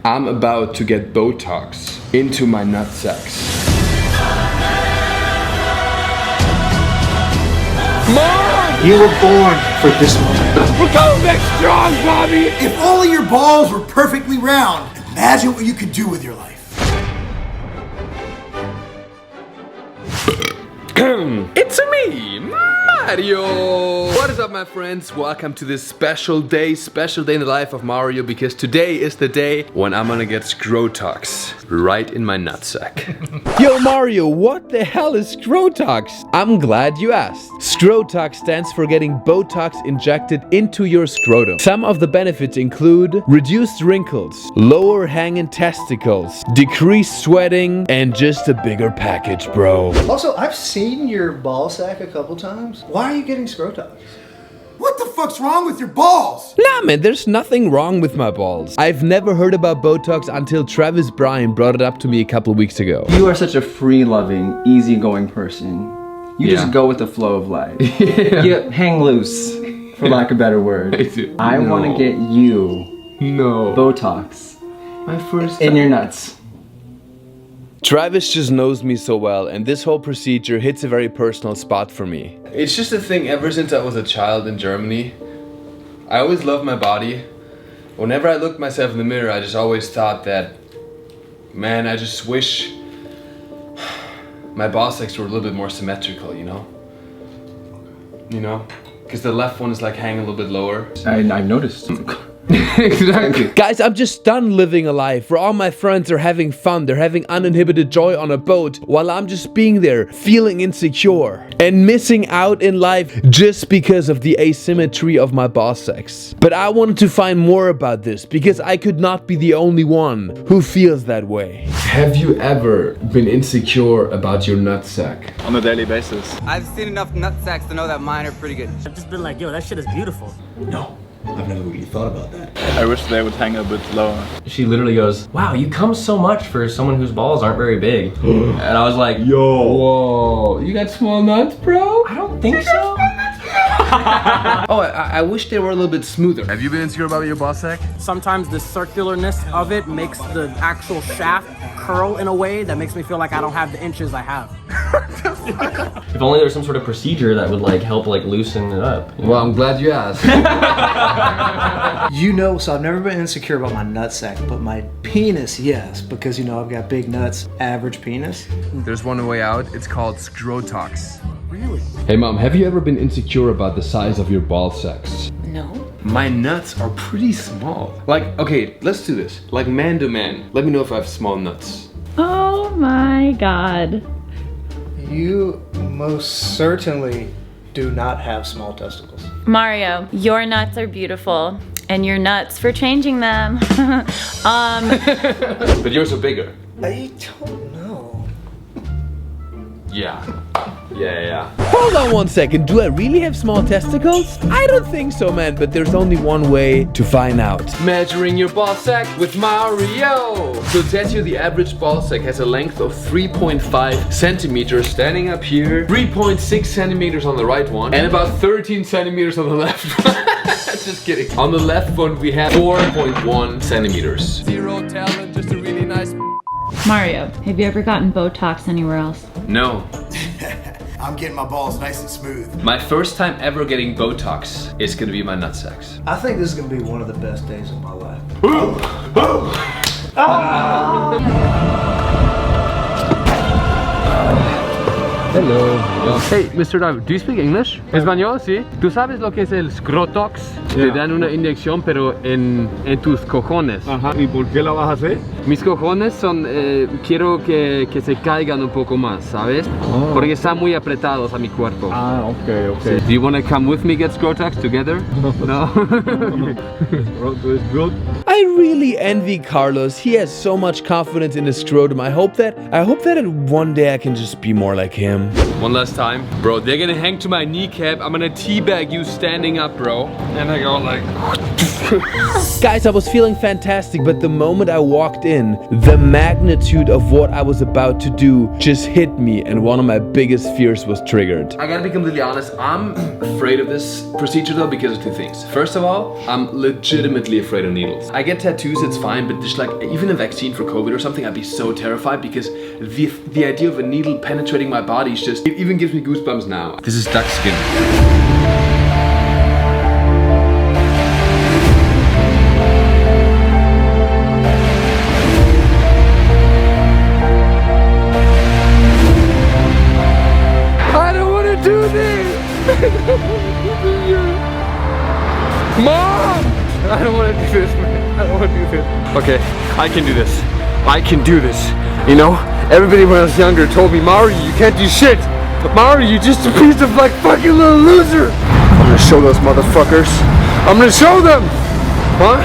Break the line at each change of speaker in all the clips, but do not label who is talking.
I'm about to get Botox into my nutsacks. Mom!
You were born for this moment.
We're coming back strong, Bobby!
If all of your balls were perfectly round, imagine what you could do with your life.
Itsamee Mario! What is up, my friends? Welcome to this special day in the life of Mario, because today is the day when I'm gonna get Scrotox right in my nutsack. Yo, Mario, what the hell is Scrotox? I'm glad you asked. Scrotox stands for getting Botox injected into your scrotum. Some of the benefits include reduced wrinkles, lower hanging testicles, decreased sweating, and just a bigger package, bro.
Also, I've seen your ball sack a couple times. Why are you getting Scrotox? What the fuck's wrong with your balls?
Nah, man, there's nothing wrong with my balls. I've never heard about Botox until Travis Bryan brought it up to me a couple weeks ago.
You are such a free-loving, easygoing person. You just go with the flow of life. You hang loose, for lack of a better word. I want to get you Botox
My first
in your nuts.
Travis just knows me so well, and this whole procedure hits a very personal spot for me. It's just a thing ever since I was a child in Germany. I always loved my body. Whenever I looked myself in the mirror, I just always thought that, man, I just wish my ball sacks were a little bit more symmetrical, you know? Because the left one is like hanging a little bit lower.
I've noticed.
Exactly. Guys, I'm just done living a life where all my friends are having fun, they're having uninhibited joy on a boat, while I'm just being there, feeling insecure and missing out in life just because of the asymmetry of my ball sacks. But I wanted to find more about this because I could not be the only one who feels that way. Have you ever been insecure about your nutsack?
On a daily basis.
I've seen enough nutsacks to know that mine are pretty good.
I've just been like, yo, that shit is beautiful.
No, I've never really thought about that.
I wish they would hang a bit lower.
She literally goes, wow, you come so much for someone whose balls aren't very big. And I was like,
Yo, whoa, you got small nuts, bro?
I don't think so.
Oh, I wish they were a little bit smoother. Have you been insecure about your ball sack?
Sometimes the circularness of it makes the actual shaft curl in a way that makes me feel like I don't have the inches I have.
If only there was some sort of procedure that would like help like loosen it up. You know?
Well, I'm glad you asked.
So I've never been insecure about my nutsack, but my penis, yes, because I've got big nuts, average penis.
There's one way out. It's called Scrotox.
Really?
Hey mom, have you ever been insecure about the size of your ball sacks?
No.
My nuts are pretty small. Like, okay, let's do this. Like man to man. Let me know if I have small nuts.
Oh my god.
You most certainly do not have small testicles.
Mario, your nuts are beautiful, and you're nuts for changing them.
But yours are bigger.
I don't know.
Yeah. Hold on one second, do I really have small testicles? I don't think so, man, but there's only one way to find out. Measuring your ball sack with Mario! So it says here the average ball sack has a length of 3.5 centimeters standing up here, 3.6 centimeters on the right one, and about 13 centimeters on the left one. Just kidding. On the left one we have 4.1 centimeters. Zero talent, just a really nice...
Mario, have you ever gotten Botox anywhere else?
No.
I'm getting my balls nice and smooth.
My first time ever getting Botox is gonna be my nutsacks.
I think this is gonna be one of the best days of my life.
Hello. Hey, Mr. Diver, do you speak English? Español, sí. ¿Tú sabes lo que es el Scrotox? Te dan una inyección, pero en tus cojones.
Ajá, ¿y por qué la vas a hacer?
Mis cojones son, quiero que se caigan un poco más, ¿sabes? Porque están muy apretados a mi cuerpo.
Ah, okay.
Do you want to come with me get Scrotox together? No?
Scroto is good.
I really envy Carlos. He has so much confidence in his scrotum. I hope that one day I can just be more like him. One last time. Bro, they're gonna hang to my kneecap. I'm gonna teabag you standing up, bro. And I like all like. Guys, I was feeling fantastic, but the moment I walked in, the magnitude of what I was about to do just hit me, and one of my biggest fears was triggered. I gotta be completely honest, I'm afraid of this procedure though because of two things. First of all, I'm legitimately afraid of needles. I get tattoos, it's fine, but just like even a vaccine for COVID or something, I'd be so terrified because the idea of a needle penetrating my body is just, it even gives me goosebumps now. This is duck skin. Mom! I don't want to do this, man. I don't want to do this. Okay, I can do this. I can do this. You know, everybody when I was younger told me, Mario, you can't do shit. Mario, you're just a piece of like fucking little loser. I'm gonna show those motherfuckers. I'm gonna show them. Huh?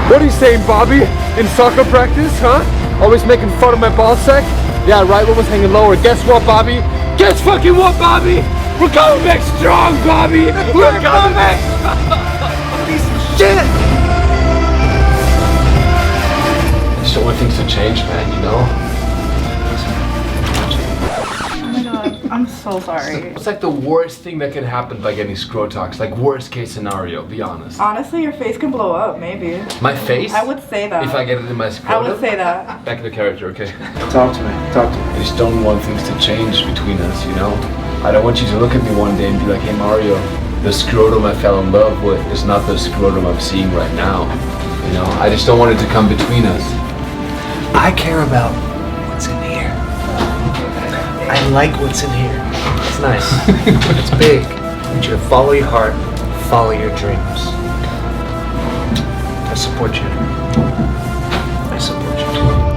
What are you saying, Bobby? In soccer practice, huh? Always making fun of my ball sack? Yeah, right, what was hanging lower? Guess what, Bobby? Guess fucking what, Bobby? We're coming back strong, Bobby! We're coming back strong! Piece of shit! I just don't want things to change, man, you know?
Oh my god, I'm so sorry.
What's like the worst thing that can happen by getting Scrotox? Like worst case scenario, be honest.
Honestly, your face can blow up, maybe.
My face?
I would say that.
If I get it in my scrotum?
I would say that.
Back in the character, okay?
Talk to me. Talk to me.
I just don't want things to change between us, you know? I don't want you to look at me one day and be like, hey Mario, the scrotum I fell in love with is not the scrotum I'm seeing right now. You know, I just don't want it to come between us.
I care about what's in here. I like what's in here. It's nice. It's big. I want you to follow your heart, follow your dreams. I support you. I support you.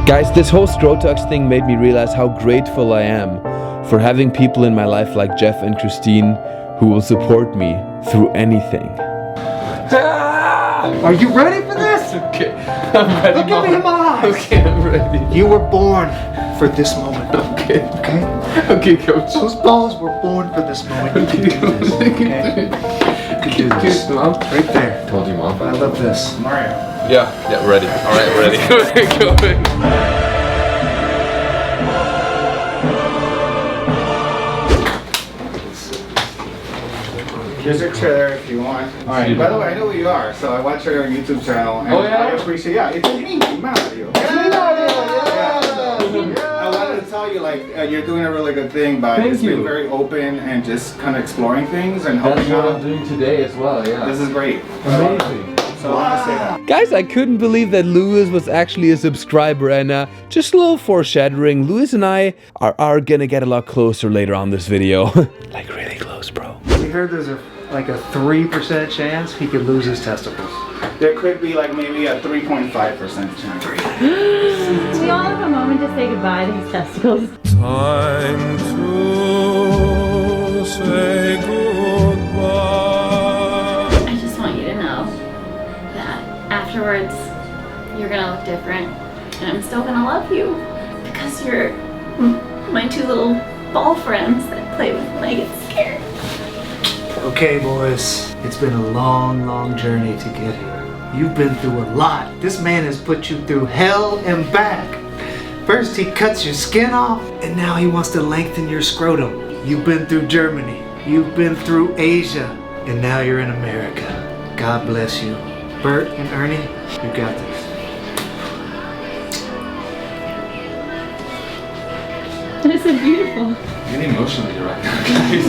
Guys, this whole Scrotox thing made me realize how grateful I am for having people in my life like Jeff and Christine who will support me through anything.
Are you ready for this?
Okay, I'm ready.
Look at me in my eyes.
Okay, I'm ready.
You were born for this moment.
Okay.
Okay?
Okay, coach.
Those balls were born for this moment. You can do this. Okay? You can do this.
Mom.
Right there.
Told you, Mom.
I love this. Mario.
Yeah, ready. Alright, ready. Go ahead.
Here's your chair if you want. Alright, by the way, I know who you are, so I watch your YouTube channel. And I appreciate, yeah, it's me, Mario. I wanted to tell you, like, you're doing a really good thing by just being very open and just kind of exploring things and helping out.
That's what I'm doing today as well, yeah.
This is great.
Amazing.
So I want to say that.
Guys, I couldn't believe that Lewis was actually a subscriber, and just a little foreshadowing, Lewis and I are gonna get a lot closer later on this video. Like really close, bro.
We heard there's like a 3% chance he could lose his testicles.
There could be like maybe a 3.5% chance.
We all have a moment to say goodbye to his testicles.
Time to say goodbye.
I just want you to know that afterwards you're gonna look different, and I'm still gonna love you because you're my two little ball friends that play with when I get scared.
Okay, boys, it's been a long, long journey to get here. You've been through a lot. This man has put you through hell and back. First he cuts your skin off, and now he wants to lengthen your scrotum. You've been through Germany. You've been through Asia, and now you're in America. God bless you. Bert and Ernie, you got this.
This is beautiful.
I'm getting emotional here right now, guys.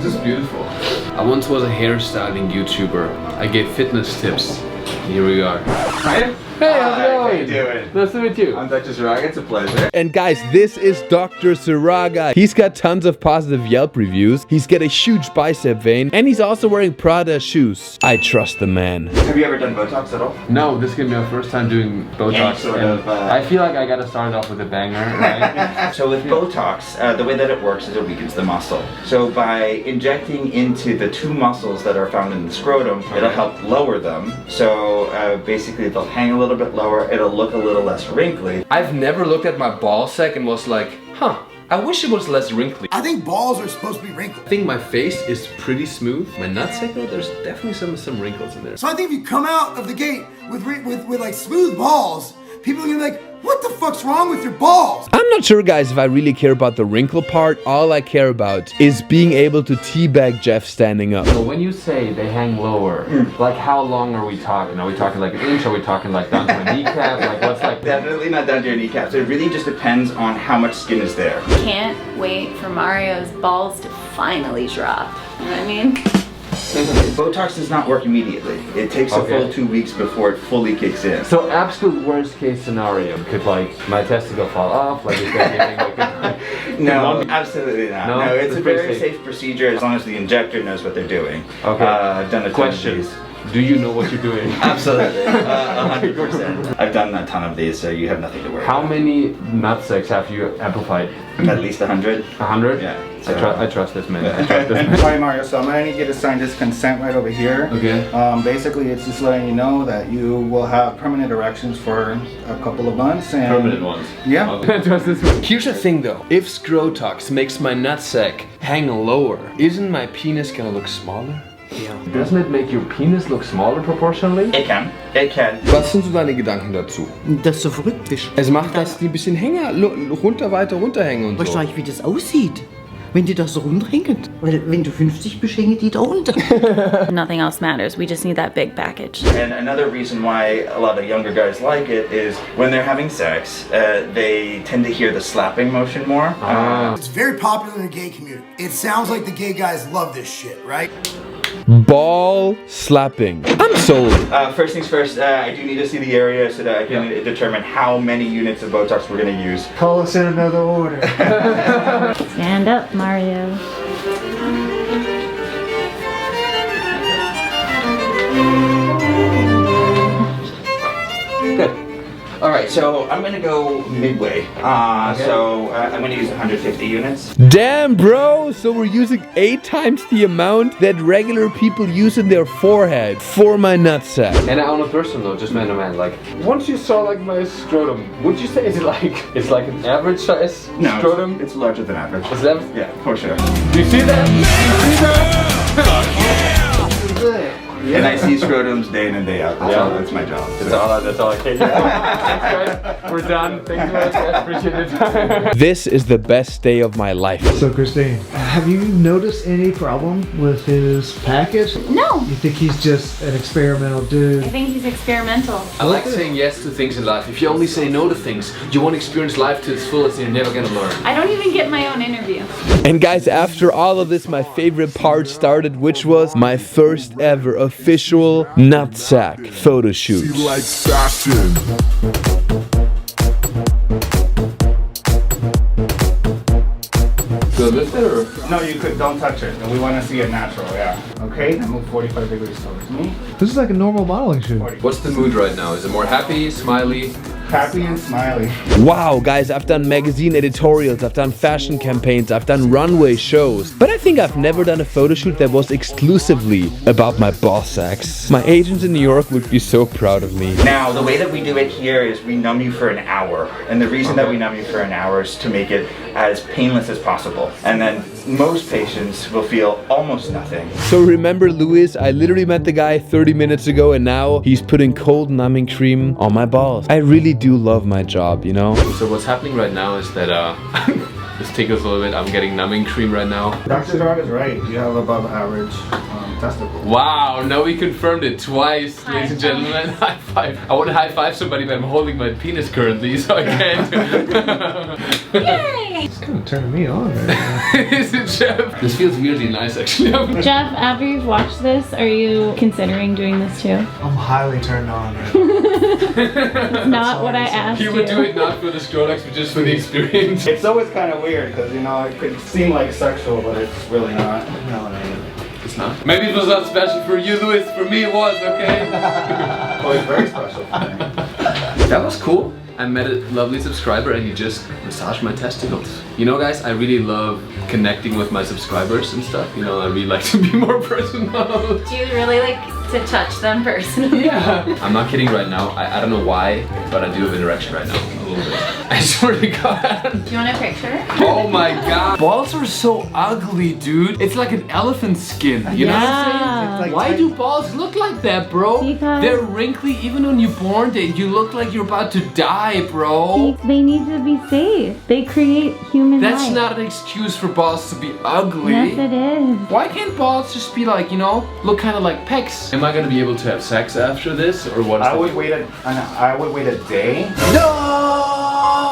This is beautiful. I once was a hairstyling YouTuber. I gave fitness tips. Here we are.
Right?
Hey, how's it going?
How you doing?
Nice to meet you.
I'm Dr. Ziraga. It's a pleasure.
And guys, this is Dr. Ziraga. He's got tons of positive Yelp reviews. He's got a huge bicep vein, and he's also wearing Prada shoes. I trust the man.
Have you ever done Botox at all?
No, this is gonna be our first time doing Botox. I feel like I gotta start off with a banger, right?
So with Botox, the way that it works is it weakens the muscle. So by injecting into the two muscles that are found in the scrotum, it'll help lower them. So basically they'll hang a little bit lower, it'll look a little less wrinkly.
I've never looked at my ball sack and was like, huh, I wish it was less wrinkly.
I think balls are supposed to be wrinkled.
I think my face is pretty smooth. My nutsack though, there's definitely some wrinkles in there.
So I think if you come out of the gate with like smooth balls, people are gonna be like, what the fuck's wrong with your balls?
I'm not sure, guys, if I really care about the wrinkle part. All I care about is being able to teabag Jeff standing up.
So when you say they hang lower, like how long are we talking? Are we talking like an inch? Are we talking like down to my kneecap? Like what's like?
Definitely not down to your kneecaps. It really just depends on how much skin is there.
Can't wait for Mario's balls to finally drop. You know what I mean?
Botox does not work immediately. It takes a full 2 weeks before it fully kicks in.
So absolute worst case scenario, could like my testicle fall off? Like is there anything like
No, absolutely not. No, it's a very
safe
safe procedure as long as the injector knows what they're doing.
Okay.
I've done a ton of these.
Do you know what you're doing?
Absolutely, 100%. I've done a ton of these, so you have nothing to worry
How
about.
many nutsacks have you amplified?
At least 100.
100?
Yeah.
I trust this man.
Yeah.
I trust this man.
Alright Mario, so I'm gonna need you to sign this consent right over here.
Okay.
Basically it's just letting you know that you will have permanent erections for a couple of months. And
Permanent ones.
Yeah.
I trust this man.
Here's the thing though, if Scrotox makes my nutsack hang lower, isn't my penis gonna look smaller?
Yeah. Doesn't it make your penis look smaller proportionally?
It can. It can.
Was sind so deine Gedanken dazu?
Das ist so verrückt ist.
Es macht, dass die ein bisschen weiter runterhängen und
Weißt
so.
du eigentlich, wie das aussieht? Wenn die das so runterhängen? Weil wenn du 50 bist, hängen die da runter.
Nothing else matters. We just need that big package.
And another reason why a lot of younger guys like it is when they're having sex, they tend to hear the slapping motion more.
It's very popular in the gay community. It sounds like the gay guys love this shit, right?
Ball slapping. I'm sold.
First things first, I do need to see the area so that I can determine how many units of Botox we're going to use.
Call us in another order.
Stand up, Mario.
Good. Alright, so I'm gonna go midway. So I'm gonna use 150 units.
Damn, bro! So we're using 8 times the amount that regular people use in their forehead for my nutsack.
And on a personal note, just man to man, like once you saw like my scrotum, would you say it's like an average size scrotum?
It's larger than average.
Is that?
Yeah, for sure.
Do you see that?
And I see scrotums day in and day out. That's my job.
That's all I can do. Thanks, guys. We're done. Thanks so much, guys. Appreciate it.
This is the best day of my life.
So Christine, have you noticed any problem with his package?
No.
You think he's just an experimental dude?
I think he's experimental.
I like saying yes to things in life. If you only say no to things, you won't experience life to its fullest and you're never gonna learn.
I don't even get my own interview.
And guys, after all of this, my favorite part started, which was my first ever official nutsack photo shoot.
Like fashion.
So lift it or?
No, you could. Don't touch it. And we want to see it natural. Yeah. Okay. Now move 45 degrees towards me.
This is like a normal modeling shoot.
What's the mood right now? Is it more happy, smiley?
Happy and smiley.
Wow, guys, I've done magazine editorials, I've done fashion campaigns, I've done runway shows. But I think I've never done a photo shoot that was exclusively about my ball sacks. My agents in New York would be so proud of me.
Now, the way that we do it here is we numb you for an hour. And the reason that we numb you for an hour is to make it as painless as possible. And then most patients will feel almost nothing.
So remember Louis, I literally met the guy 30 minutes ago and now he's putting cold numbing cream on my balls. I really do love my job, you know? So what's happening right now is that, this tickles a little bit, I'm getting numbing cream right now.
Dr. Dog is right. You have above average testicles.
Wow, now we confirmed it twice, ladies and gentlemen. High five. I want to high five somebody, but I'm holding my penis currently, so I can't.
Yay!
It's kind of turning me on right now.
Is it, Jeff? This feels weirdly nice, actually.
Jeff, after you've watched this, are you considering doing this too?
I'm highly turned on right now.
It's not what I asked you.
He would do it not for the Scrotox, but just for the experience.
It's always kind of weird because, you know, it could seem like sexual, but it's really not.
No, it ain't.
It's not. Maybe it was not special for you, Louis. For me, it was, okay?
Oh, it's very special for me.
That was cool. I met a lovely subscriber and he just massaged my testicles. You know, guys, I really love connecting with my subscribers and stuff. You know, I really like to be more personal.
Do you really like to touch them personally.
Yeah. I'm not kidding right now. I don't know why, but I do have an erection right now. A little bit. I swear to God.
Do you want a picture?
Oh my God. Balls are so ugly, dude. It's like an elephant skin. You know what I'm saying? Why do balls look like that, bro?
Because
they're wrinkly. Even when you're born, you look like you're about to die, bro.
they need to be safe. They create human life.
That's not an excuse for balls to be ugly.
Yes, it is.
Why can't balls just be like, you know, look kind of like pecs? Am I gonna be able to have sex after this, or what?
I would wait a day.
No!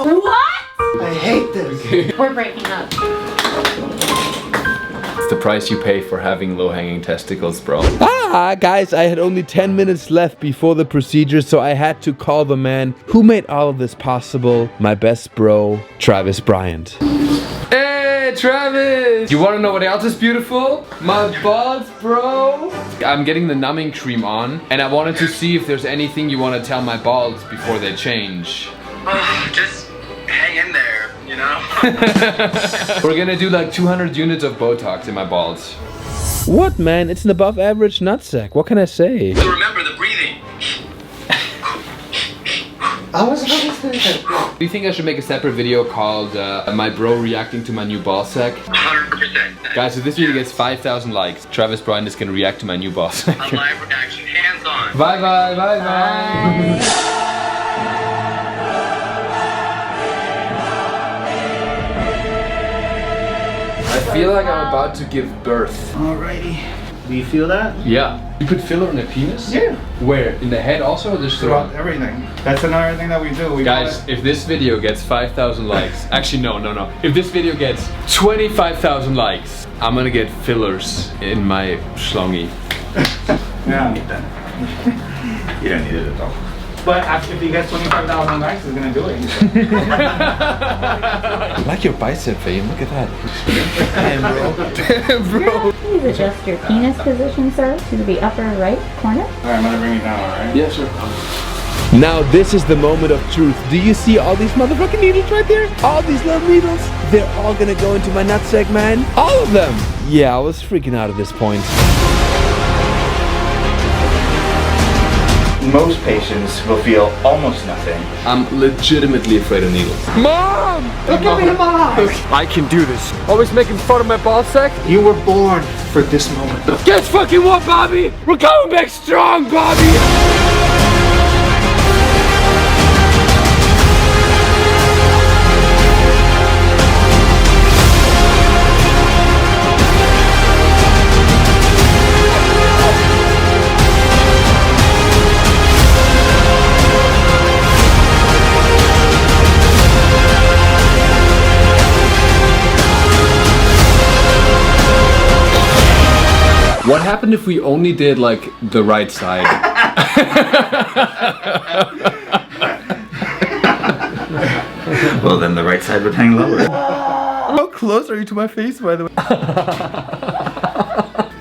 What?
I hate this.
We're breaking up.
It's the price you pay for having low-hanging testicles, bro. Ah, guys, I had only 10 minutes left before the procedure, so I had to call the man who made all of this possible, my best bro, Travis Bryant. Hey, Travis! You wanna know what else is beautiful? My balls, bro! I'm getting the numbing cream on, and I wanted to see if there's anything you wanna tell my balls before they change.
Just hang in there, you know?
We're gonna do like 200 units of Botox in my balls. What, man? It's an above average nutsack. What can I say?
So remember the breathing.
Do you think I should make a separate video called my bro reacting to my new ball sack?
100%.
Guys, if this video gets 5,000 likes, Travis Bryant is gonna react to my new ball sack.
A live reaction, hands on.
Bye bye, bye bye. I feel like I'm about to give birth.
Alrighty. Do you feel that?
Yeah. You put filler in a penis?
Yeah.
Where? In the head also, or just
Throughout everything. That's another thing that we do.
Guys, if this video gets 5,000 likes, actually no. If this video gets 25,000 likes, I'm gonna get fillers in my schlongy.
Yeah. You don't need that. You don't need it at all. But if he gets 25,000 likes, he's gonna do it.
I like your bicep vein, look at that. Damn, bro.
Please adjust your penis position, sir, to the upper right corner.
Alright, I'm gonna bring it down, alright?
Yeah, sure. Now this is the moment of truth. Do you see all these motherfucking needles right there? All these little needles? They're all gonna go into my nutsack, man. All of them. Yeah, I was freaking out at this point.
Most patients will feel almost nothing.
I'm legitimately afraid of needles. Mom!
Look at me in my eyes.
I can do this. Always making fun of my ball sack?
You were born for this moment.
Guess fucking what, Bobby? We're coming back strong, Bobby! What happened if we only did like the right side?
Well, then the right side would hang lower.
How close are you to my face, by the way?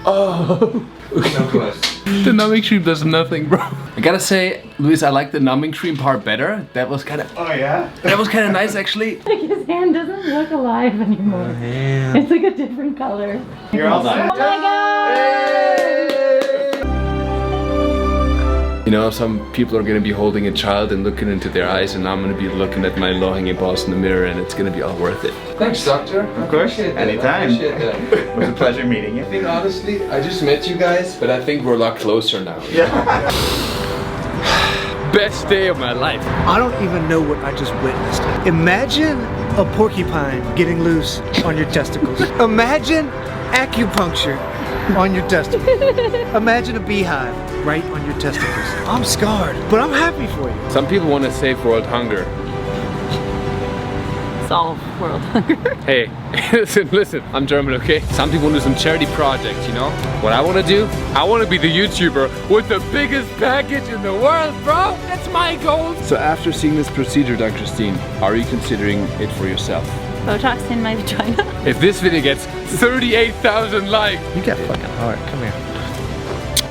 Oh.
So close.
The numbing cream does nothing, bro. I gotta say, Luis, I like the numbing cream part better. That was kind of.
Oh yeah.
That was kind of nice, actually.
Like his hand doesn't look alive anymore. It's like a different color.
You're all
Oh
done.
my god!
You know, some people are gonna be holding a child and looking into their eyes, and I'm gonna be looking at my low-hanging balls in the mirror, and it's gonna be all worth it. Thanks, doctor.
Of course, anytime. It was a pleasure meeting you.
I think honestly, I just met you guys, but I think we're a lot closer now.
Yeah.
Best day of my life.
I don't even know what I just witnessed. Imagine a porcupine getting loose on your testicles. Imagine acupuncture on your testicles. Imagine a beehive right on your testicles. I'm scarred, but I'm happy for you.
Some people want to save world hunger.
Solve world hunger.
Hey, listen, I'm German, okay? Some people want to do some charity projects, you know? What I want to do? I want to be the YouTuber with the biggest package in the world, bro! That's my goal! So after seeing this procedure, Dr. Christine, are you considering it for yourself?
Botox in my vagina.
If this video gets 38,000 likes,
You got fucking hard. Come here.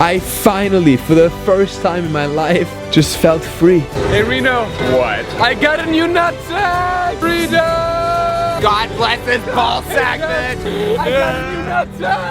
I finally, for the first time in my life, just felt free. Hey Reno. What? I got a new nutsack! Freedom! God bless this ball sack, bitch! I got a new nutsack!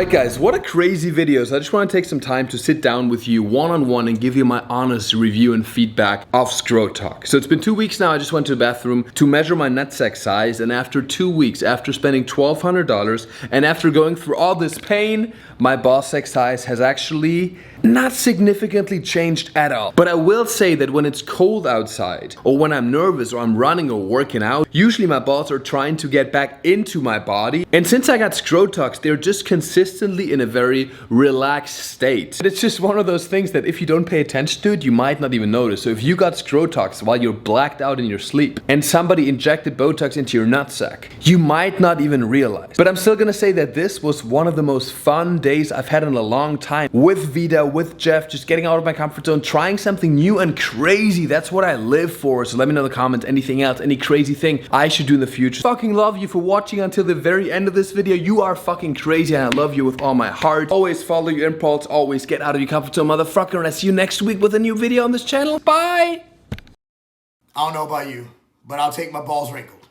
Alright guys, what a crazy video. So I just want to take some time to sit down with you one-on-one and give you my honest review and feedback of Scrotox. So it's been 2 weeks now. I just went to the bathroom to measure my nutsack size, and after 2 weeks, after spending $1,200 and after going through all this pain, my ball sack size has actually not significantly changed at all. But I will say that when it's cold outside, or when I'm nervous or I'm running or working out, usually my balls are trying to get back into my body. And since I got Scrotox, they're just consistently in a very relaxed state. And it's just one of those things that if you don't pay attention to it, you might not even notice. So if you got Scrotox while you're blacked out in your sleep and somebody injected Botox into your nutsack, you might not even realize. But I'm still gonna say that this was one of the most fun days I've had in a long time with Vida, with Jeff, just getting out of my comfort zone, trying something new and crazy. That's what I live for. So let me know in the comments anything else, any crazy thing I should do in the future. Fucking love you for watching until the very end of this video. You are fucking crazy and I love you with all my heart. Always follow your impulse, always get out of your comfort zone, motherfucker, and I see you next week with a new video on this channel. Bye!
I don't know about you, but I'll take my balls wrinkled.